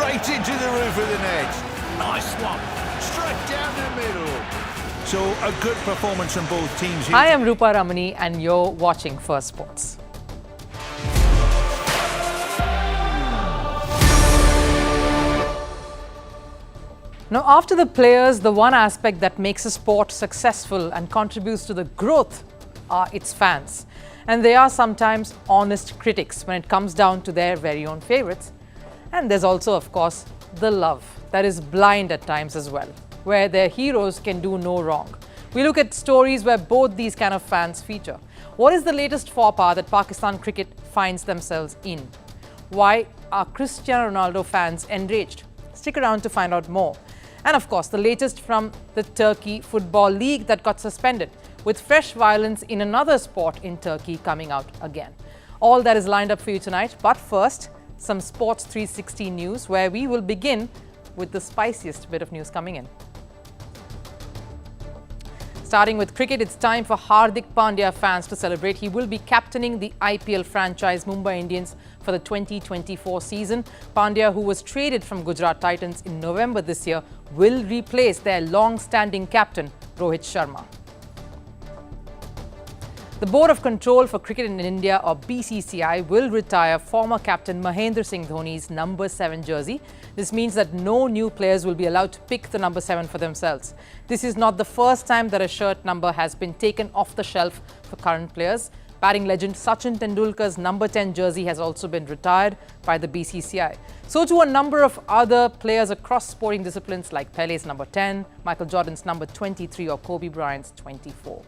straight into the roof of the net. Nice one. Straight down the middle. So a good performance from both teams here. Hi, I'm Rupha Ramani and you're watching Firstpost. Now, after the players, the one aspect that makes a sport successful and contributes to the growth are its fans. And they are sometimes honest critics when it comes down to their very own favourites. And there's also, of course, the love that is blind at times as well, where their heroes can do no wrong. We look at stories where both these kind of fans feature. What is the latest faux pas that Pakistan cricket finds themselves in? Why are Cristiano Ronaldo fans enraged? Stick around to find out more. And of course, the latest from the Turkey Football League that got suspended, with fresh violence in another sport in Turkey coming out again. All that is lined up for you tonight. But first, some Sports 360 news, where we will begin with the spiciest bit of news coming in. Starting with cricket, it's time for Hardik Pandya fans to celebrate. He will be captaining the IPL franchise Mumbai Indians for the 2024 season. Pandya, who was traded from Gujarat Titans in November this year, will replace their long-standing captain, Rohit Sharma. The Board of Control for Cricket in India, or BCCI, will retire former captain Mahendra Singh Dhoni's number 7 jersey. This means that no new players will be allowed to pick the number 7 for themselves. This is not the first time that a shirt number has been taken off the shelf for current players. Batting legend Sachin Tendulkar's number 10 jersey has also been retired by the BCCI. So too a number of other players across sporting disciplines like Pele's number 10, Michael Jordan's number 23 or Kobe Bryant's 24.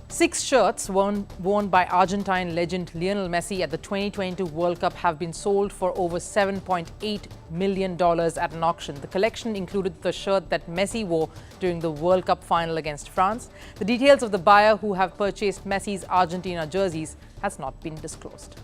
6 shirts worn by Argentine legend Lionel Messi at the 2022 World Cup have been sold for over $7.8 million at an auction. The collection included the shirt that Messi wore during the World Cup final against France. The details of the buyer who have purchased Messi's Argentina jerseys has not been disclosed.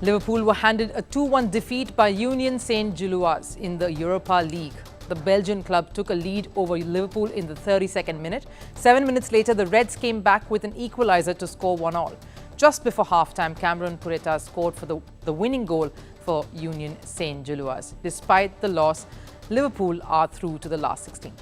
Liverpool were handed a 2-1 defeat by Union Saint-Gilloise in the Europa League. The Belgian club took a lead over Liverpool in the 32nd minute. 7 minutes later, the Reds came back with an equaliser to score 1-1. Just before half-time, Cameron Pureta scored for the winning goal for Union Saint-Gilloise. Despite the loss, Liverpool are through to the last 16.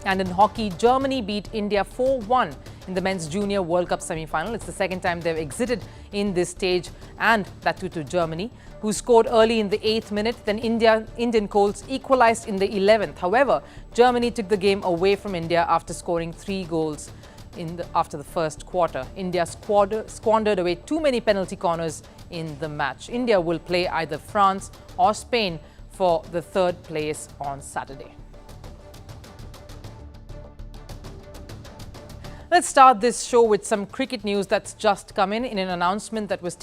And in hockey, Germany beat India 4-1 in the Men's Junior World Cup semi-final. It's the second time they've exited in this stage, and that too to Germany, who scored early in the 8th minute. Then Indian Colts equalized in the 11th. However, Germany took the game away from India after scoring 3 goals after the first quarter. India squandered away too many penalty corners in the match. India will play either France or Spain for the 3rd place on Saturday. Let's start this show with some cricket news that's just come in an announcement that has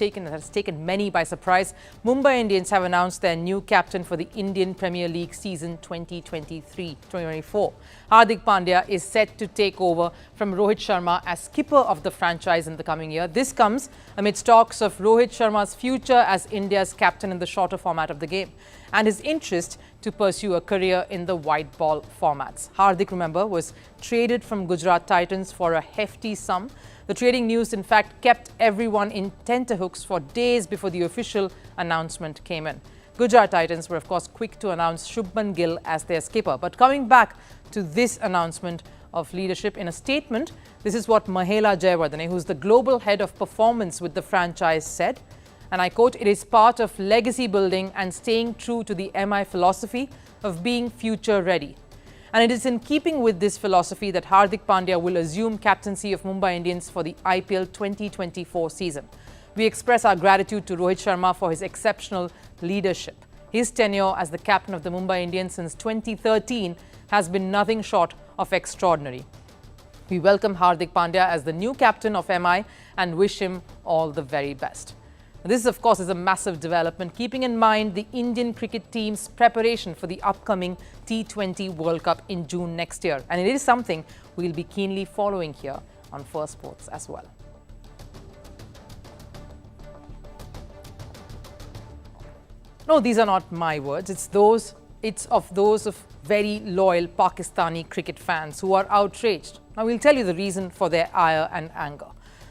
taken many by surprise. Mumbai Indians have announced their new captain for the Indian Premier League season 2023-2024. Hardik Pandya is set to take over from Rohit Sharma as skipper of the franchise in the coming year. This comes amidst talks of Rohit Sharma's future as India's captain in the shorter format of the game, and his interest to pursue a career in the white ball formats. Hardik, remember, was traded from Gujarat Titans for a hefty sum. The trading news, in fact, kept everyone in tenterhooks for days before the official announcement came in. Gujarat Titans were, of course, quick to announce Shubman Gill as their skipper. But coming back to this announcement of leadership, in a statement, this is what Mahela Jayawardene, who's the global head of performance with the franchise, said. And I quote, "It is part of legacy building and staying true to the MI philosophy of being future ready. And it is in keeping with this philosophy that Hardik Pandya will assume captaincy of Mumbai Indians for the IPL 2024 season. We express our gratitude to Rohit Sharma for his exceptional leadership. His tenure as the captain of the Mumbai Indians since 2013 has been nothing short of extraordinary. We welcome Hardik Pandya as the new captain of MI and wish him all the very best." This, of course, is a massive development, keeping in mind the Indian cricket team's preparation for the upcoming T20 World Cup in June next year. And it is something we'll be keenly following here on Firstpost as well. No, these are not my words. It's of those of very loyal Pakistani cricket fans who are outraged. Now, we'll tell you the reason for their ire and anger.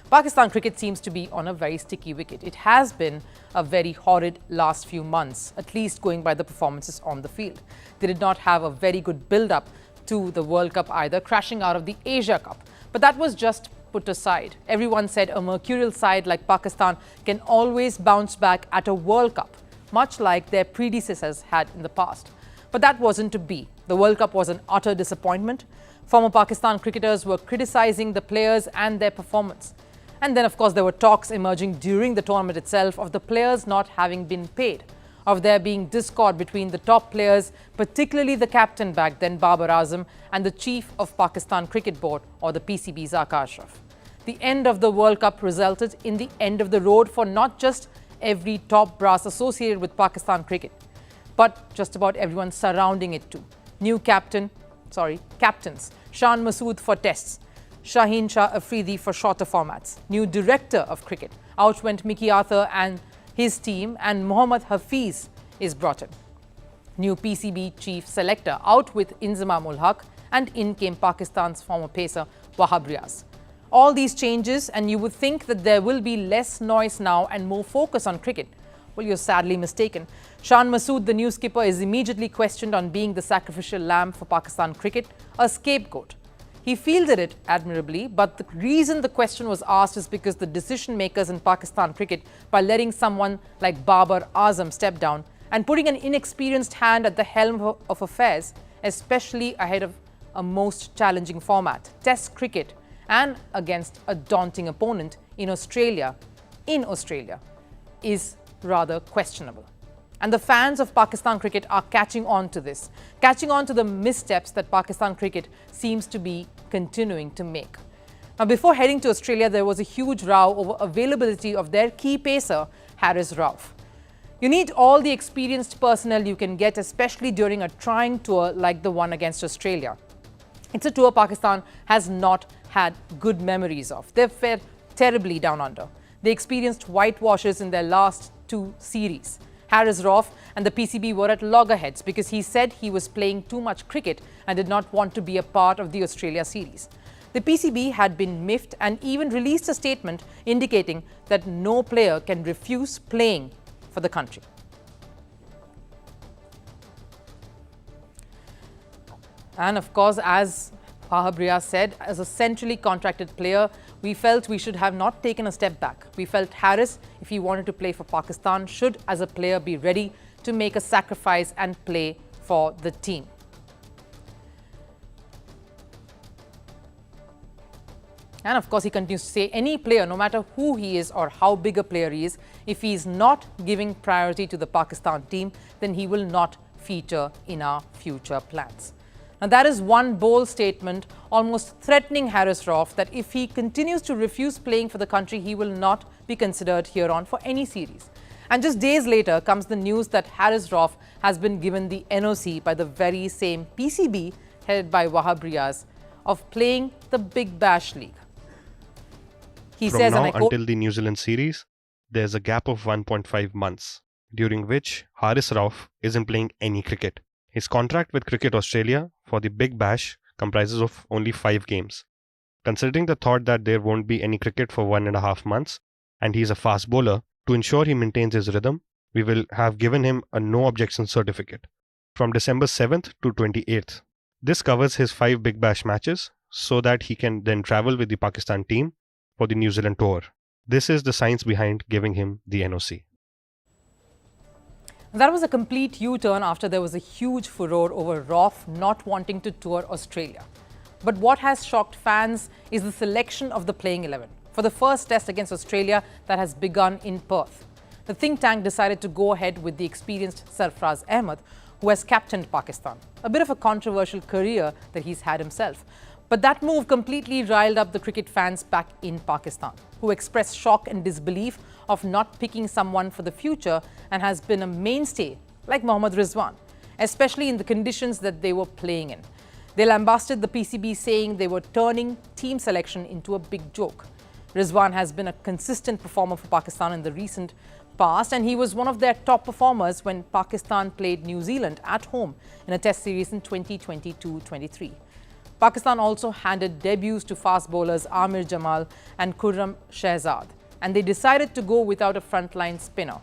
Pakistan cricket seems to be on a very sticky wicket. It has been a very horrid last few months, at least going by the performances on the field. They did not have a very good build-up to the World Cup either, crashing out of the Asia Cup. But that was just put aside. Everyone said a mercurial side like Pakistan can always bounce back at a World Cup, much like their predecessors had in the past. But that wasn't to be. The World Cup was an utter disappointment. Former Pakistan cricketers were criticizing the players and their performance. And then, of course, there were talks emerging during the tournament itself of the players not having been paid, of there being discord between the top players, particularly the captain back then, Babar Azam, and the chief of Pakistan Cricket Board, or the PCB, Zaka Ashraf. The end of the World Cup resulted in the end of the road for not just every top brass associated with Pakistan cricket, but just about everyone surrounding it too. New captains, Shan Masood for tests, Shaheen Shah Afridi for shorter formats. New director of cricket, out went Mickey Arthur and his team, and Mohammad Hafiz is brought in. New PCB chief selector, out with Inzamam ul Haq, and in came Pakistan's former pacer Wahab Riaz. All these changes, and you would think that there will be less noise now and more focus on cricket. Well, you're sadly mistaken. Shan Masood, the new skipper, is immediately questioned on being the sacrificial lamb for Pakistan cricket, a scapegoat. He fielded it admirably, but the reason the question was asked is because the decision makers in Pakistan cricket, by letting someone like Babar Azam step down and putting an inexperienced hand at the helm of affairs, especially ahead of a most challenging format, Test cricket, and against a daunting opponent in Australia, is rather questionable. And the fans of Pakistan cricket are catching on to this, catching on to the missteps that Pakistan cricket seems to be continuing to make. Now, before heading to Australia, there was a huge row over availability of their key pacer, Haris Rauf. You need all the experienced personnel you can get, especially during a trying tour like the one against Australia. It's a tour Pakistan has not had good memories of. They've fared terribly down under. They experienced whitewashes in their last two series. Haris Rauf and the PCB were at loggerheads because he said he was playing too much cricket and did not want to be a part of the Australia series. The PCB had been miffed and even released a statement indicating that no player can refuse playing for the country. And of course, as Wahab Riaz said, as a centrally contracted player, we felt we should have not taken a step back. We felt Haris, if he wanted to play for Pakistan, should as a player be ready to make a sacrifice and play for the team. And of course, he continues to say any player, no matter who he is or how big a player he is, if he is not giving priority to the Pakistan team, then he will not feature in our future plans. Now, that is one bold statement, almost threatening Haris Rauf that if he continues to refuse playing for the country, he will not be considered here on for any series. And just days later comes the news that Haris Rauf has been given the NOC by the very same PCB headed by Wahab Riaz of playing the Big Bash League. He From says, now and I quote, until the New Zealand series, there's a gap of 1.5 months, during which Haris Rauf isn't playing any cricket. His contract with Cricket Australia for the Big Bash comprises of only 5 games. Considering the thought that there won't be any cricket for 1.5 months, and he's a fast bowler, to ensure he maintains his rhythm, we will have given him a no objection certificate from December 7th to 28th. This covers his 5 Big Bash matches so that he can then travel with the Pakistan team for the New Zealand tour. This is the science behind giving him the NOC. that was a complete U-turn after there was a huge furore over Rauf not wanting to tour Australia. But what has shocked fans is the selection of the playing 11 for the first test against Australia that has begun in Perth. The think tank decided to go ahead with the experienced Sarfraz Ahmed, who has captained Pakistan. A bit of a controversial career that he's had himself. But that move completely riled up the cricket fans back in Pakistan, who expressed shock and disbelief of not picking someone for the future and has been a mainstay like Mohammad Rizwan, especially in the conditions that they were playing in. They lambasted the PCB, saying they were turning team selection into a big joke. Rizwan has been a consistent performer for Pakistan in the recent past, and he was one of their top performers when Pakistan played New Zealand at home in a test series in 2022-23. Pakistan also handed debuts to fast bowlers Amir Jamal and Khurram Shehzad, and they decided to go without a frontline spinner.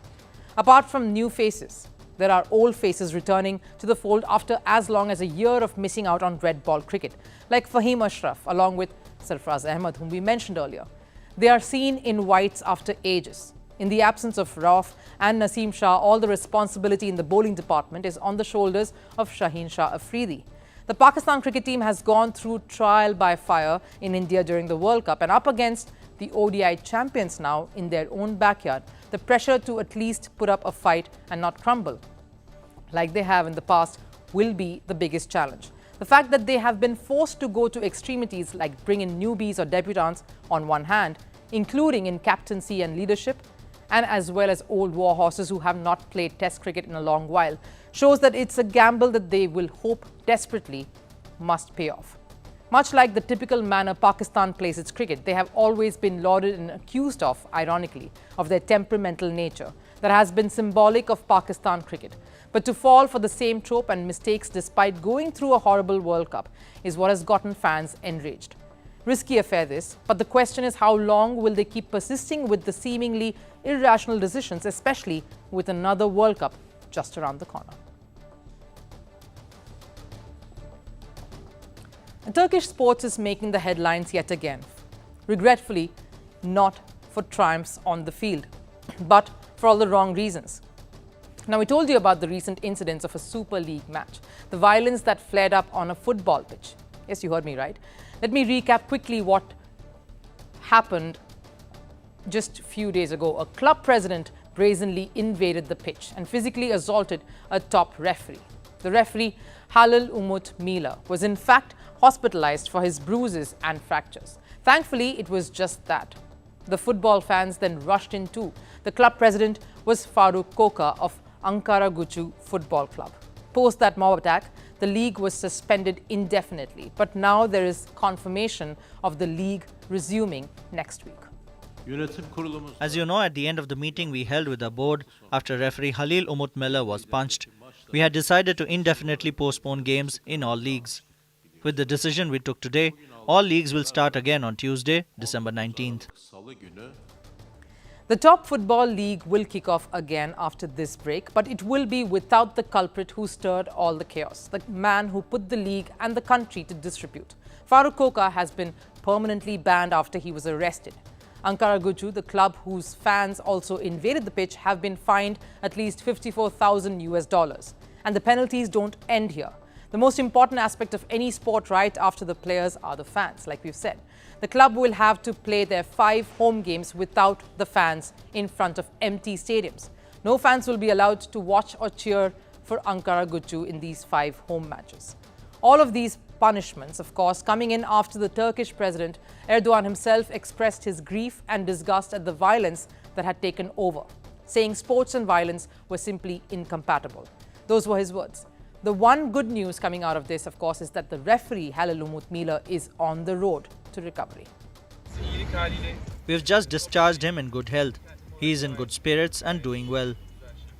Apart from new faces, there are old faces returning to the fold after as long as a year of missing out on red ball cricket, like Fahim Ashraf along with Sarfraz Ahmed, whom we mentioned earlier. They are seen in whites after ages. In the absence of Rauf and Naseem Shah, all the responsibility in the bowling department is on the shoulders of Shaheen Shah Afridi. The Pakistan cricket team has gone through trial by fire in India during the World Cup and up against the ODI champions now in their own backyard. The pressure to at least put up a fight and not crumble, like they have in the past, will be the biggest challenge. The fact that they have been forced to go to extremities like bring in newbies or debutants on one hand, including in captaincy and leadership, and as well as old war horses who have not played Test cricket in a long while, shows that it's a gamble that they will hope desperately must pay off. Much like the typical manner Pakistan plays its cricket, they have always been lauded and accused of, ironically, of their temperamental nature that has been symbolic of Pakistan cricket. But to fall for the same trope and mistakes despite going through a horrible World Cup is what has gotten fans enraged. Risky affair this, but the question is how long will they keep persisting with the seemingly irrational decisions, especially with another World Cup just around the corner. And Turkish sports is making the headlines yet again. Regretfully, not for triumphs on the field, but for all the wrong reasons. Now, we told you about the recent incidents of a Super League match, the violence that flared up on a football pitch. Yes, you heard me right. Let me recap quickly what happened just a few days ago. A club president brazenly invaded the pitch and physically assaulted a top referee. The referee, Halil Umut Mila, was in fact hospitalized for his bruises and fractures. Thankfully, it was just that. The football fans then rushed in too. The club president was Faruk Koka of Ankara Gucu Football Club. Post that mob attack, the league was suspended indefinitely, but now there is confirmation of the league resuming next week. As you know, at the end of the meeting we held with the board after referee Halil Umut Miller was punched, we had decided to indefinitely postpone games in all leagues. With the decision we took today, all leagues will start again on Tuesday, December 19th. The top football league will kick off again after this break, but it will be without the culprit who stirred all the chaos, the man who put the league and the country to disrepute. Faruk Koka has been permanently banned after he was arrested. Ankara Gucu, the club whose fans also invaded the pitch, have been fined at least $54,000. And the penalties don't end here. The most important aspect of any sport right after the players are the fans, like we've said. The club will have to play their 5 home games without the fans in front of empty stadiums. No fans will be allowed to watch or cheer for Ankara Gucu in these 5 home matches. All of these punishments, of course, coming in after the Turkish president Erdogan himself expressed his grief and disgust at the violence that had taken over, saying sports and violence were simply incompatible. Those were his words. The one good news coming out of this, of course, is that the referee, Halil Umut Mila, is on the road to recovery. We've just discharged him in good health. He is in good spirits and doing well.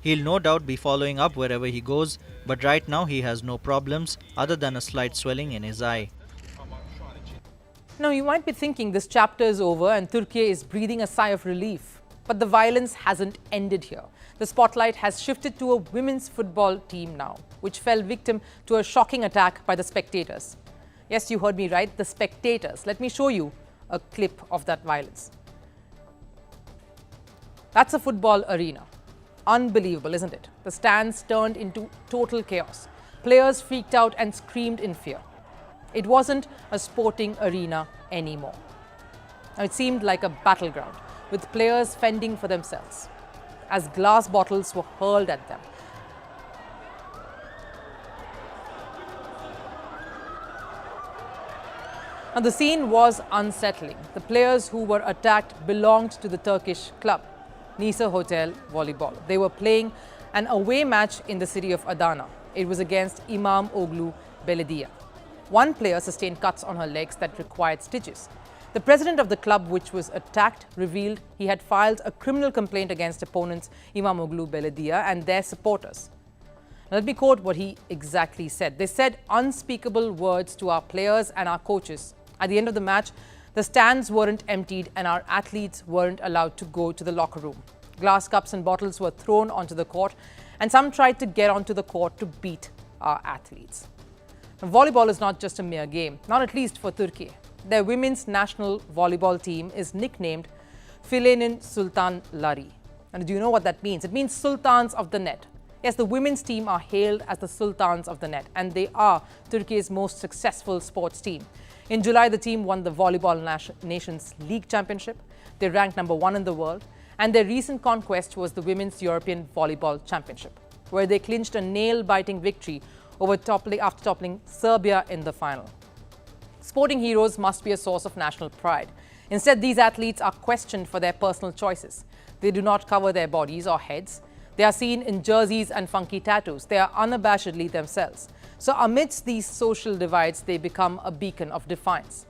He'll no doubt be following up wherever he goes, but right now he has no problems other than a slight swelling in his eye. Now, you might be thinking this chapter is over and Turkey is breathing a sigh of relief. But the violence hasn't ended here. The spotlight has shifted to a women's football team now, which fell victim to a shocking attack by the spectators. Yes, you heard me right, the spectators. Let me show you a clip of that violence. That's a football arena. Unbelievable, isn't it? The stands turned into total chaos. Players freaked out and screamed in fear. It wasn't a sporting arena anymore. Now, it seemed like a battleground, with players fending for themselves as glass bottles were hurled at them. Now, the scene was unsettling. The players who were attacked belonged to the Turkish club, Nisa Hotel Volleyball. They were playing an away match in the city of Adana. It was against Imam Oglu Belediye. One player sustained cuts on her legs that required stitches. The president of the club, which was attacked, revealed he had filed a criminal complaint against opponents Imam Oglu Belediye and their supporters. Let me quote what he exactly said. They said unspeakable words to our players and our coaches. At the end of the match, the stands weren't emptied and our athletes weren't allowed to go to the locker room. Glass cups and bottles were thrown onto the court, and some tried to get onto the court to beat our athletes. Now, volleyball is not just a mere game, not at least for Turkey. Their women's national volleyball team is nicknamed Filenin Sultanları. And do you know what that means? It means Sultans of the Net. Yes, the women's team are hailed as the Sultans of the Net, and they are Turkey's most successful sports team. In July, the team won the Volleyball Nations League Championship. They ranked number 1 in the world, and their recent conquest was the Women's European Volleyball Championship, where they clinched a nail-biting victory after toppling Serbia in the final. Sporting heroes must be a source of national pride. Instead, these athletes are questioned for their personal choices. They do not cover their bodies or heads. They are seen in jerseys and funky tattoos. They are unabashedly themselves. So amidst these social divides, they become a beacon of defiance,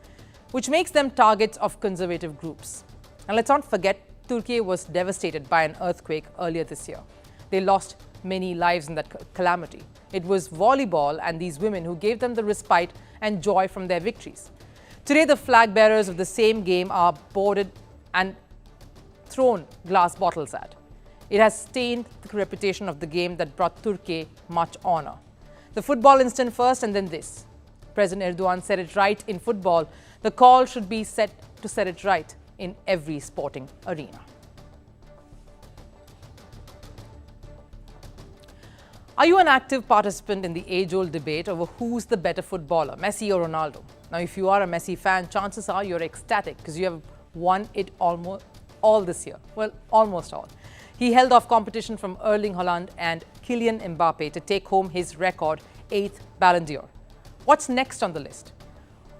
which makes them targets of conservative groups. And let's not forget, Turkey was devastated by an earthquake earlier this year. They lost many lives in that calamity. It was volleyball and these women who gave them the respite and joy from their victories. Today, the flag bearers of the same game are boarded and thrown glass bottles at. It has stained the reputation of the game that brought Turkey much honor. The football incident first and then this. President Erdogan said it right in football. The call should be set to set it right in every sporting arena. Are you an active participant in the age-old debate over who's the better footballer, Messi or Ronaldo? Now, if you are a Messi fan, chances are you're ecstatic because you have won it almost all this year. Well, almost all. He held off competition from Erling Haaland and Kylian Mbappe to take home his record 8th Ballon d'Or. What's next on the list?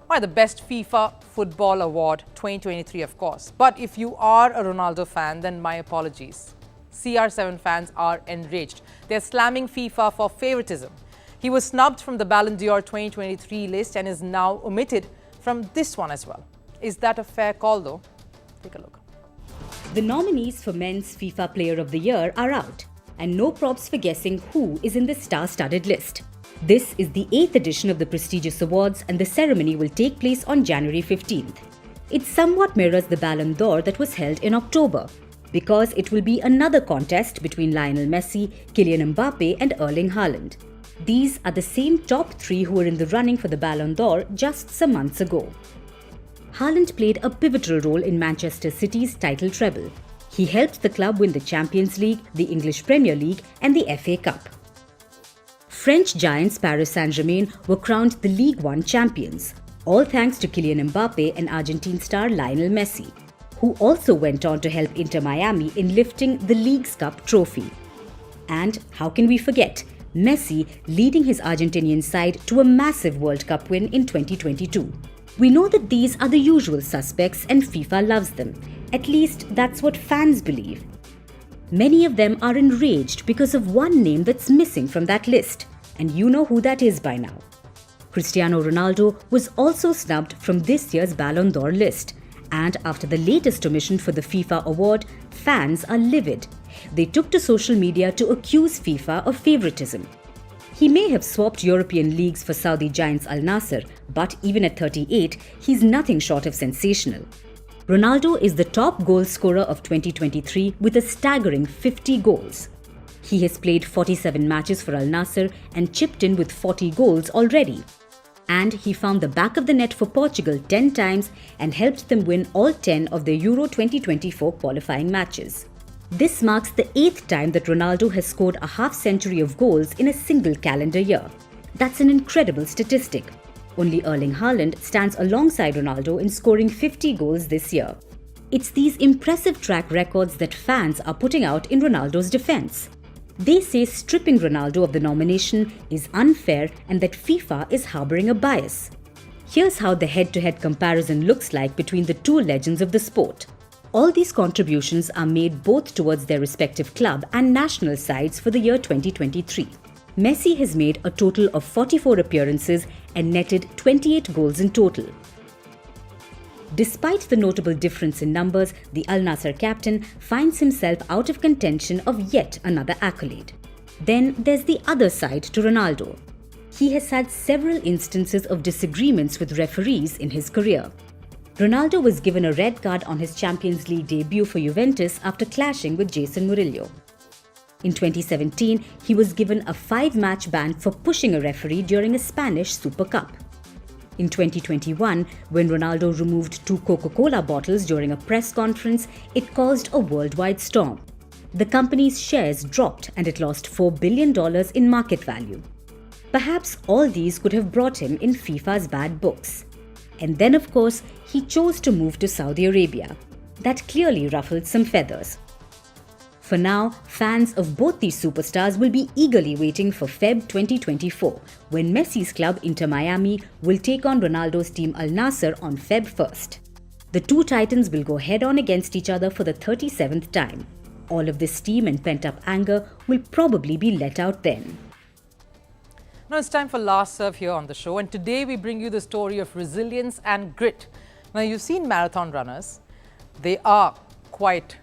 Why, the best FIFA Football Award 2023, of course. But if you are a Ronaldo fan, then my apologies. CR7 fans are enraged. They're slamming FIFA for favoritism. He was snubbed from the Ballon d'Or 2023 list and is now omitted from this one as well. Is that a fair call, though? Take a look. The nominees for Men's FIFA Player of the Year are out, and no props for guessing who is in the star-studded list. This is the 8th edition of the prestigious awards, and the ceremony will take place on January 15th. It somewhat mirrors the Ballon d'Or that was held in October, because it will be another contest between Lionel Messi, Kylian Mbappe and Erling Haaland. These are the same top 3 who were in the running for the Ballon d'Or just some months ago. Haaland played a pivotal role in Manchester City's title treble. He helped the club win the Champions League, the English Premier League and the FA Cup. French giants Paris Saint-Germain were crowned the Ligue 1 champions, all thanks to Kylian Mbappe and Argentine star Lionel Messi, who also went on to help Inter Miami in lifting the League's Cup trophy. And how can we forget Messi leading his Argentinian side to a massive World Cup win in 2022. We know that these are the usual suspects and FIFA loves them. At least that's what fans believe. Many of them are enraged because of one name that's missing from that list, and you know who that is by now. Cristiano Ronaldo was also snubbed from this year's Ballon d'Or list, and after the latest omission for the FIFA award, fans are livid. They took to social media to accuse FIFA of favoritism. He may have swapped European leagues for Saudi giants Al Nassr, but even at 38, he's nothing short of sensational. Ronaldo is the top goal scorer of 2023 with a staggering 50 goals. He has played 47 matches for Al Nassr and chipped in with 40 goals already. And he found the back of the net for Portugal 10 times and helped them win all 10 of their Euro 2024 qualifying matches. This marks the 8th time that Ronaldo has scored a half-century of goals in a single calendar year. That's an incredible statistic. Only Erling Haaland stands alongside Ronaldo in scoring 50 goals this year. It's these impressive track records that fans are putting out in Ronaldo's defense. They say stripping Ronaldo of the nomination is unfair and that FIFA is harboring a bias. Here's how the head-to-head comparison looks like between the two legends of the sport. All these contributions are made both towards their respective club and national sides for the year 2023. Messi has made a total of 44 appearances and netted 28 goals in total. Despite the notable difference in numbers, the Al Nassr captain finds himself out of contention of yet another accolade. Then there's the other side to Ronaldo. He has had several instances of disagreements with referees in his career. Ronaldo was given a red card on his Champions League debut for Juventus after clashing with Jason Murillo. In 2017, he was given a 5-match ban for pushing a referee during a Spanish Super Cup. In 2021, when Ronaldo removed 2 Coca-Cola bottles during a press conference, it caused a worldwide storm. The company's shares dropped and it lost $4 billion in market value. Perhaps all these could have brought him in FIFA's bad books. And then, of course, he chose to move to Saudi Arabia. That clearly ruffled some feathers. For now, fans of both these superstars will be eagerly waiting for Feb 2024, when Messi's club Inter Miami will take on Ronaldo's team Al Nassr on Feb 1st. The two titans will go head-on against each other for the 37th time. All of this steam and pent-up anger will probably be let out then. Now it's time for Last Serve here on the show, and today we bring you the story of resilience and grit. Now you've seen marathon runners. They are quite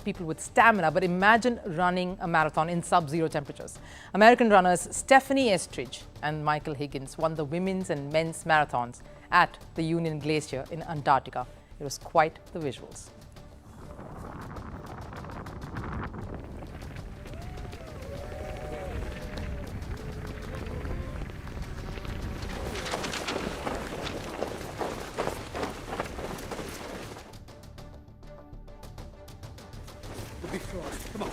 people with stamina, but imagine running a marathon in sub-zero temperatures. American runners Stephanie Estridge and Michael Higgins won the women's and men's marathons at the Union Glacier in Antarctica. It was quite the visuals. Come on.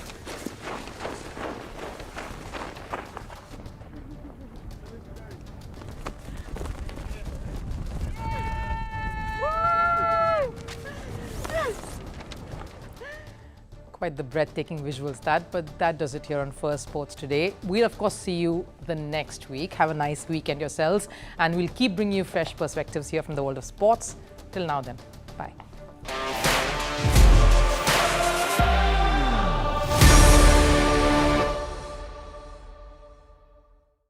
Quite the breathtaking visuals but that does it here on Firstpost today. We'll of course see you the next week. Have a nice weekend yourselves, and we'll keep bringing you fresh perspectives here from the world of sports. Till now then, bye.